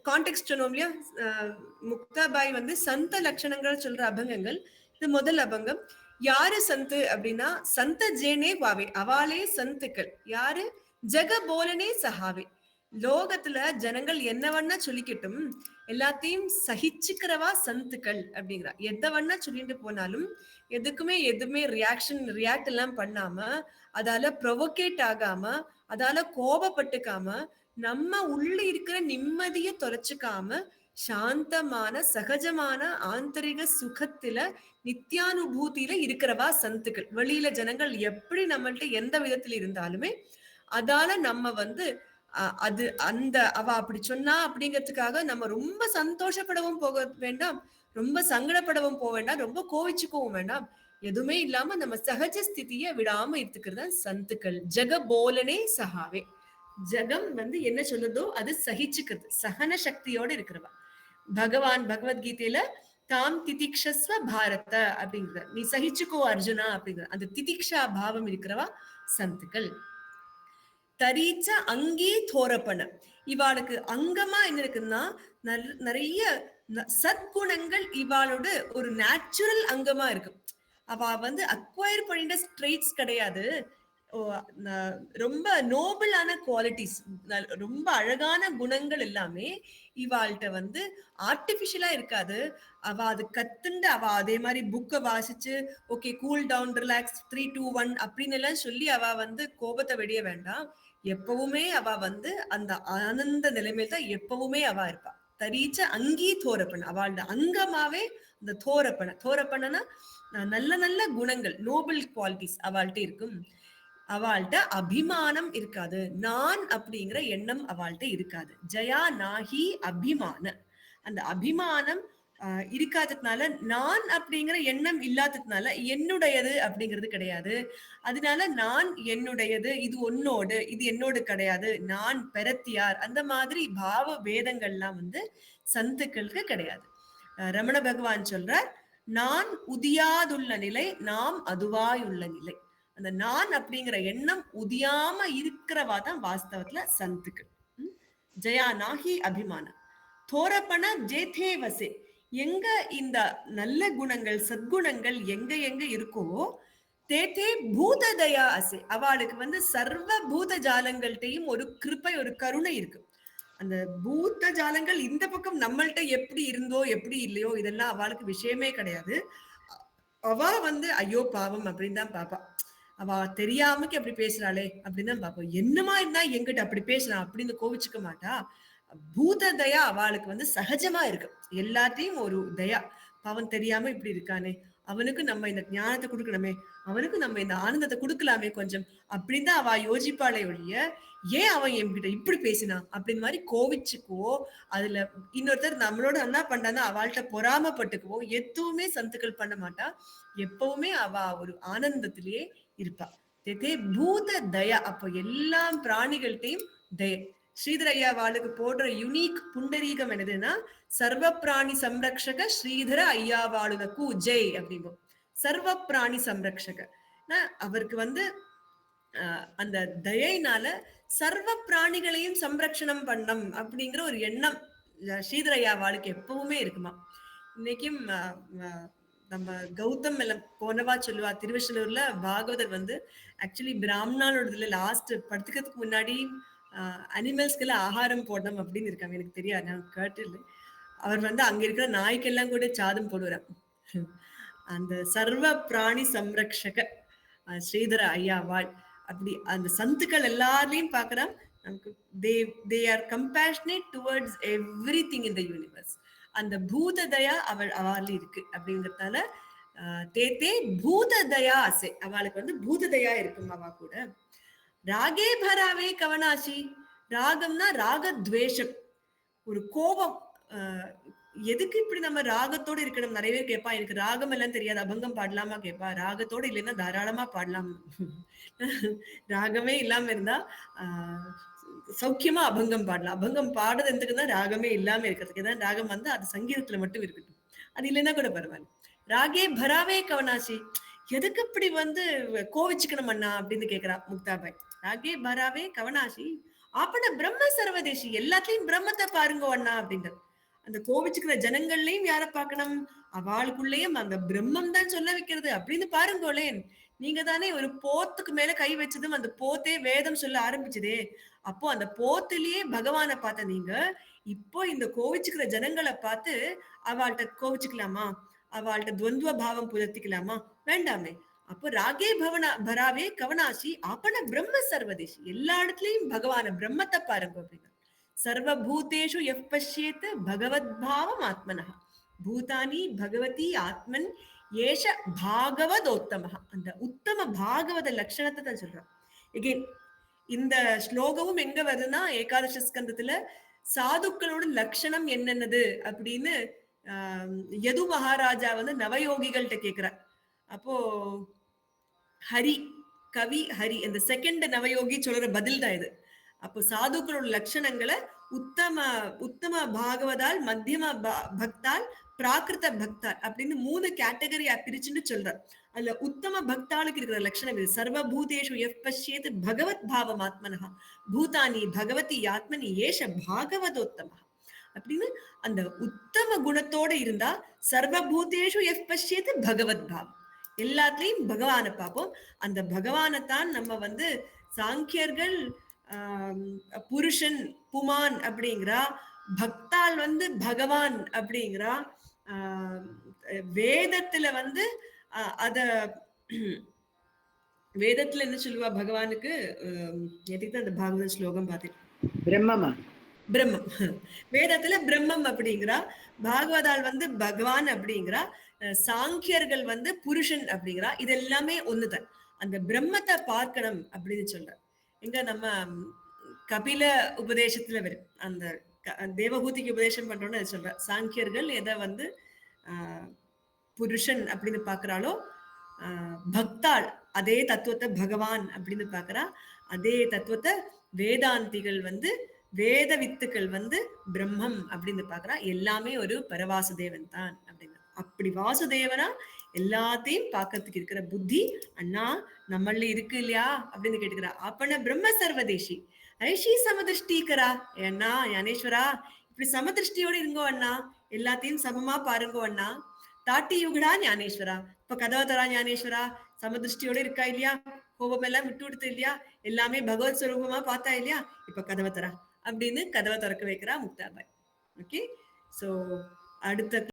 Contact சொன்னோம் இல்லையா, முக்தாபாய் வந்து சந்த லட்சணங்கள் சொல்ற அபங்கங்கள். இது முதல் அபங்கம். யாரு சந்து அப்படின்னா, சந்த ஜேனே வாவே, அவாலே சந்துக்கள். யாரு? ஜெக போலனே சஹாவே. லோகத்துல ஜனங்கள் என்ன வேணா சொல்லிக்கட்டும், எல்லாத்தையும் சகிச்சுக்கிறவா சந்துக்கள் அப்படிங்கிறா. எதை வேணா சொல்லிட்டு போனாலும் எதுவுமே ரியாக்ட் எல்லாம் பண்ணாம, அதால ப்ரொவோகேட் ஆகாம, அதால கோபப்பட்டுக்காம, நம்ம உள்ள இருக்கிற நிம்மதியை தொலைச்சுக்காம, சாந்தமான சகஜமான ஆந்தரிக சுகத்துல நித்தியானுபூதியில இருக்கிறவா சந்துக்கள். வெளியில ஜனங்கள் எப்படி நம்மள்ட்ட எந்த விதத்துல இருந்தாலுமே அதால நம்ம வந்து அது அந்த அவ அப்படி சொன்னா அப்படிங்கிறதுக்காக நம்ம ரொம்ப சந்தோஷப்படவும் போக வேண்டாம், ரொம்ப சங்கடப்படவும் போக வேண்டாம், ரொம்ப கோவிச்சுக்கவும் வேண்டாம். எதுவுமே இல்லாம நம்ம சகஜ ஸ்திதியை விடாம இருக்கிறது சந்துக்கள். ஜெக போலனே சகாவே. ஜெகம் வந்து என்ன சொல்லுதோ அது சகிச்சுக்கிறது, சகன சக்தியோட இருக்கிறவா. பகவான் பகவத்கீதையில தாம் திதிக்ஷஸ்வ பாரத அப்படிங்கிற, நீ சகிச்சுக்கோ அர்ஜுனா அப்படிங்கிற அந்த திதிக்ஷா பாவம் இருக்கிறவா சந்துக்கள். தரீச்ச அங்கீ தோரப்பன. இவாளுக்கு அங்கமா என்ன இருக்குன்னா, நிறைய சத்குணங்கள் இவாளோட ஒரு நேச்சுரல் அங்கமா இருக்கு. அவ வந்து அக்வயர் பண்ணிட்ட ஸ்ட்ரெயிட்ஸ் கிடையாது, ரொம்ப நோபலான குவாலிட்டிஸ், ரொம்ப அழகான குணங்கள் எல்லாமே இவாள்கிட்ட வந்து ஆர்டிபிஷியலா இருக்காது. அவ அது கத்துண்டு அவ அதே மாதிரி புக்கை வாசிச்சு ஓகே கூல் டவுன் ரிலாக்ஸ் 3 2 1 அப்படின்னு எல்லாம் சொல்லி அவ வந்து கோபத்தை வெடிய வேண்டாம். எப்பவுமே அவ வந்து அந்த ஆனந்த நிலைமையில தான் எப்பவுமே அவ இருப்பா. தரீச்ச அங்கீ தோரப்பன. அவளோட அங்கமாவே அந்த தோரப்பனா நல்ல நல்ல குணங்கள், நோபல் குவாலிட்டிஸ் அவள்கிட்ட இருக்கும். அவள்கிட்ட அபிமானம் இருக்காது, நான் அப்படிங்கிற எண்ணம் அவள்கிட்ட இருக்காது. ஜயா நாகி அபிமான. அந்த அபிமானம் இருக்காததுனால, நான் அப்படிங்கிற எண்ணம் இல்லாததுனால என்னுடையது அப்படிங்கிறது கிடையாது. அதனால நான் என்னுடையது, இது உன்னோடு, இது என்னோடு கிடையாது, நான் பெறத்தியார், அந்த மாதிரி பாவ பேதங்கள்லாம் வந்து சந்துக்களுக்கு கிடையாது. ரமண பகவான் சொல்றார், நான் உதியாதுள்ள நிலை, நாம் அதுவாயுள்ள நிலை. அந்த நான் அப்படிங்கிற எண்ணம் உதியாம இருக்கிறவா தான் வாஸ்தவத்துல சந்துக்கள். ஜயா நாகி அபிமானம். தோரப்பன ஜேதே வசே. எங்க இந்த நல்ல குணங்கள் சத்குணங்கள் எங்க எங்க இருக்கோ, தேதே பூததயா அசே. அவளுக்கு வந்து சர்வ பூத ஜாலங்கள்ட்டையும் ஒரு கிருப்பை, ஒரு கருணை இருக்கு. அந்த பூத்த ஜாலங்கள் இந்த பக்கம் நம்மள்ட்ட எப்படி இருந்தோ எப்படி இல்லையோ இதெல்லாம் அவளுக்கு விஷயமே கிடையாது. அவ வந்து ஐயோ பாவம் அப்படின்னு தான் பாப்பா. அவ தெரியாமக்கு அப்படி பேசுறாளே அப்படின்னு தான் பாப்போம். என்னமா இருந்தா எங்கிட்ட அப்படி பேசுறான் அப்படின்னு கோவிச்சுக்க மாட்டா. பூத தயா அவளுக்கு வந்து சகஜமா இருக்கு. எல்லாத்தையும் ஒரு தயா, பாவம் தெரியாம இப்படி இருக்கானே, அவனுக்கு நம்ம இந்த ஞானத்தை கொடுக்கணுமே, அவனுக்கு நம்ம இந்த ஆனந்தத்தை கொடுக்கலாமே கொஞ்சம் அப்படின்னு தான் அவ யோசிப்பாளே ஒழிய, ஏன் அவன் என்கிட்ட இப்படி பேசினான் அப்படின்னு மாதிரி கோவிச்சுக்குவோ, அதுல இன்னொருத்தர் நம்மளோட என்ன பண்றான்னா அவள்கிட்ட பொறாமப்பட்டுக்குவோ எதுவுமே சந்துக்கள் பண்ண மாட்டா. எப்பவுமே அவ ஒரு ஆனந்தத்திலேயே இருப்பா. பூத தயா. அப்போ எல்லா பிராணிகள்கிட்டையும் தய. ஸ்ரீதர் ஐயா வாளுக்கு போடுற யுனிக் புண்டரீகம் என்னதுன்னா, சர்வ பிராணி சம்ரக்ஷக ஸ்ரீதர ஐயா வாளுக்கு ஜெய் அப்படிங்கும். சர்வ பிராணி சம்ரக்ஷக அவருக்கு வந்து அந்த தயைனால சர்வ பிராணிகளையும் சம்ரக்ஷணம் பண்ணம் அப்படிங்கிற ஒரு எண்ணம் ஸ்ரீதர் ஐயா வாளுக்கு எப்பவுமே இருக்குமா. இன்னைக்கும் நம்ம கௌதம் எல்லாம் போனவா சொல்லுவா, திருவள்ளூர்ல பாகவதர் வந்து ஆக்சுவலி பிராமணானோடதுல லாஸ்ட் படுத்துக்கிறதுக்கு முன்னாடி அனிமல்ஸ்க்கெல்லாம் ஆகாரம் போடணும் அப்படின்னு இருக்காங்க. எனக்கு தெரியாது, நான் கேட்டு. அவர் வந்து அங்க இருக்கிற நாய்க்கெல்லாம் கூட சாதம் போடுவார். அந்த சர்வ பிராணி சம்ரக்ஷக ஸ்ரீதர ஐயாவாள் அப்படி அந்த சந்துக்கள் எல்லாரையும் பார்க்கறா. நமக்கு they are compassionate towards everything in the universe. அந்த பூததயா அவள் இருக்கு அப்படிங்கிறதால தேத்தே பூததயா அசை. அவளுக்கு வந்து பூததயா இருக்கும் அவ கூட. ராகே பராவே கவனாசி. ராகம்னா ராகத்வேஷம், ஒரு கோபம். எதுக்கு இப்படி நம்ம ராகத்தோடு இருக்கணும்? நிறைய பேர் கேட்பா, எனக்கு ராகம் எல்லாம் தெரியாது, அபங்கம் பாடலாமா கேட்பா. ராகத்தோடு இல்லைன்னா தாராளமா பாடலாம். ராகமே இல்லாம இருந்தா சௌக்கியமா அபங்கம் பாடலாம். அபங்கம் பாடுறது எதுக்குதான்? ராகமே இல்லாம இருக்கிறதுக்கு தான். ராகம் வந்து அது சங்கீதத்துல மட்டும் இருக்கட்டும், அது இல்லைன்னா கூட பரவாயில்ல. ராகே பராவே கவனாசி. எதுக்கு இப்படி வந்து கோவிச்சுக்கணும் அண்ணா அப்படின்னு கேட்கிறா முக்தாபாய். ராகே பராவே கவனாசி. அப்பன பிரம்ம சர்வதேசி, எல்லாத்துலயும் பிரம்மத்தை பாருங்க அண்ணா அப்படின்ட்டு. அந்த கோவிச்சுக்கிற ஜனங்கள்லயும் யார பார்க்கணும், அவளுக்குள்ளேயும் அந்த பிரம்மம் தான் சொல்ல வைக்கிறது அப்படின்னு பாருங்களேன். நீங்க தானே ஒரு போத்துக்கு மேல கை வச்சதும் அந்த போத்தே வேதம் சொல்ல ஆரம்பிச்சதே. அப்போ அந்த போத்திலேயே பகவானை பார்த்த நீங்க இப்போ இந்த கோவிச்சுக்கிற ஜனங்களை பார்த்து அவள்கிட்ட கோவிச்சுக்கலாமா, அவள்கிட்ட துவந்துவ பாவம் புலர்த்திக்கலாமா? வேண்டாமே. அப்போ ராகே பராவே கவனாசி அப்பன பிரம்ம சர்வதேசி, எல்லா இடத்துலயும் பகவான பிரம்மத்தை பாருங்க அப்படின்னா. சர்வபூதேஷு எஃப் பஷ்யேத் பகவத் பாவம் ஆத்மனஹ பூதானி பகவதி ஆத்மன் ஏஷ பாகவதோத்தமஹ. அந்த உத்தம பாகவத லட்சணத்தை தான் சொல்றான். எகெயின் இந்த ஸ்லோகமும் எங்க வருதுன்னா ஏகாதச ஸ்கந்தத்துல சாதுக்களோட லட்சணம் என்னென்னது அப்படின்னு யது மகாராஜா வந்து நவயோகிகள்கிட்ட கேக்குறார். அப்போ ஹரி கவி ஹரி அந்த செகண்ட் நவயோகி சொல்ற பதில் தான் இது. அப்போ சாதுக்களோட லட்சணங்களை உத்தம உத்தம பாகவதால், மத்தியம பக்தால், பிராகிருத பக்தால் அப்படின்னு 3 கேட்டகரியா பிரிச்சுன்னு சொல்றார். அதுல உத்தம பக்தாளுக்கு இருக்கிற லட்சணம் இது. சர்வபூதேஷு எஃப் பஷ்யேத் பகவத் பாவம் ஆத்மனஹ பூதானி பகவதி ஆத்மனி ஏஷ பாகவதோத்தம அப்படின்னு அந்த உத்தம குணத்தோட இருந்தா சர்வபூதேஷு எஃப் பஷ்யேத் பகவத் பாவம், எல்லாத்துலயும் பகவானை பார்ப்போம். அந்த பகவானைத்தான் நம்ம வந்து சாங்கியர்கள் புருஷன் புமான் அப்படிங்கிறா, பக்தால் வந்து பகவான் அப்படிங்கிறா. வேதத்துல வந்து அத வேதத்துல என்ன சொல்லுவா பகவானுக்கு, எதுக்கு அந்த பாகவத ஸ்லோகம் பார்த்தேன், பிரம்மமா பிரம்மம். வேதத்துல பிரம்மம் அப்படிங்கிறா, பாகவதால் வந்து பகவான் அப்படிங்கிறா, சாங்கியர்கள் வந்து புருஷன் அப்படிங்கிறா. இது எல்லாமே ஒண்ணுதான். அந்த பிரம்மத்தை பார்க்கணும் அப்படின்னு சொல்ற. எங்க நம்ம கபில உபதேசத்துல வரும், அந்த தேவகூதிக்கு உபதேசம் பண்றோம்னு அது சொல்ற. சாங்கியர்கள் எதை வந்து புருஷன் அப்படின்னு பாக்குறாளோ, பக்தாள் அதே தத்துவத்தை பகவான் அப்படின்னு பாக்குறா. அதே தத்துவத்தை வேதாந்திகள் வந்து வேத வித்துக்கள் வந்து பிரம்மம் அப்படின்னு பாக்குறா. எல்லாமே ஒரு பரவாசுதேவன் தான் அப்படின்னு. அப்படி வாசுதேவனா எல்லாத்தையும் பார்க்கறதுக்கு இருக்கிற புத்தி அண்ணா நம்மள இருக்கு இல்லையா அப்படின்னு கேட்டுக்கிறா. அப்பன பிரம்ம சர்வதேசி ஐஷி சமதிருஷ்டிகரா, அண்ணா ஞானேஸ்வரா இப்படி சமதிருஷ்டியோட இருங்கோ அண்ணா, எல்லாத்தையும் சமமா பாருங்கோ அண்ணா. தாட்டி யுகடா ஞானேஸ்வரா, இப்ப கதவை தரா ஞானேஸ்வரா, சமதிருஷ்டியோட இருக்கா இல்லையா, கோபம் எல்லாம் விட்டு விடுத்து இல்லையா, எல்லாமே பகவத் ஸ்வரூபமா பார்த்தா இல்லையா, இப்ப கதவை தரா அப்படின்னு கதவை திறக்க வைக்கிறா முக்தாபாய். ஓகே, சோ அடுத்த